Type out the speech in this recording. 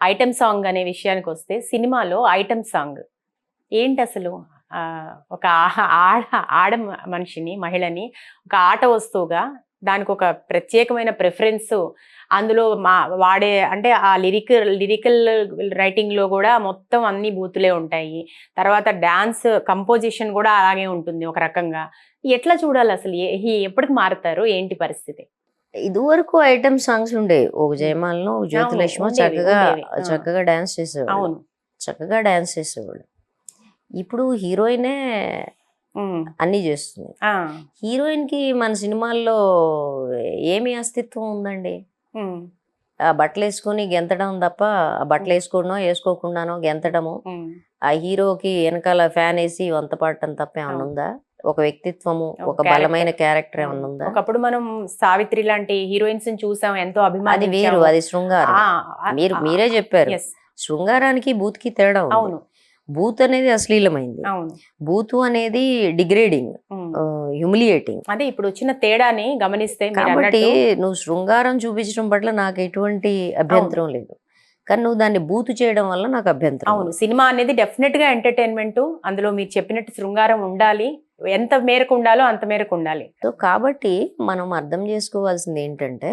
Item song అనే విషయానికి వస్తే సినిమాలో ఐటెమ్ సాంగ్ ఏంటి అసలు? ఒక ఆడ ఆడ మనిషిని, మహిళని ఒక ఆట వస్తువుగా దానికి ఒక ప్రత్యేకమైన ప్రిఫరెన్స్ అందులో వాడే అంటే ఆ లిరికల్ రైటింగ్లో కూడా మొత్తం అన్ని బూతులే ఉంటాయి. తర్వాత డాన్స్ కంపోజిషన్ కూడా అలాగే ఉంటుంది ఒక రకంగా. ఎట్లా చూడాలి అసలు? ఎప్పటికి మారుతారు? ఏంటి పరిస్థితి? ఇదివరకు ఐటమ్ సాంగ్స్ ఉండేవి. ఒక జయమాలను, ఒక జ్యోతిలక్ష్మి చక్కగా చక్కగా డాన్స్ చేసేవాడు. అవును, చక్కగా డాన్స్ చేసేవాడు. ఇప్పుడు హీరోయినే అన్ని చేస్తుంది. హీరోయిన్ కి మన సినిమాల్లో ఏమి అస్తిత్వం ఉందండి? ఆ బట్టలు వేసుకుని గెంతడం తప్ప, ఆ బట్టలు వేసుకోకుండానో గెంతడము, ఆ హీరోకి వెనకాల ఫ్యాన్ వేసి వంత పాడటం తప్ప ఏమన్నా ఉందా? ఒక వ్యక్తిత్వము, ఒక బలమైన క్యారెక్టర్ ఏమన్నా ఉందా? ఒకప్పుడు మనం సావిత్రి లాంటి హీరోయిన్స్ చూసాం, ఎంతో అభిమానం. అది వేరు, అది శృంగారం. మీరే చెప్పారు, శృంగారానికి బూత్కి తేడా ఉంది. అవును, బూత్ అనేది అశ్లీలమైంది, బూత్ అనేది డిగ్రేడింగ్, హ్యూమిలియేటింగ్. అదే ఇప్పుడు వచ్చిన తేడాని గమనిస్తే, కాబట్టి నువ్వు శృంగారం చూపించడం పట్ల నాకు ఎటువంటి అభ్యంతరం లేదు, కానీ నువ్వు దాన్ని బూతు చేయడం వల్ల నాకు అభ్యంతరం. అవును, సినిమా అనేది డెఫినెట్ గా ఎంటర్టైన్మెంట్, అందులో మీరు చెప్పినట్టు శృంగారం ఉండాలి, ఎంత మేరకు ఉండాలో అంత మేరకు ఉండాలి. సో కాబట్టి మనం అర్థం చేసుకోవాల్సింది ఏంటంటే,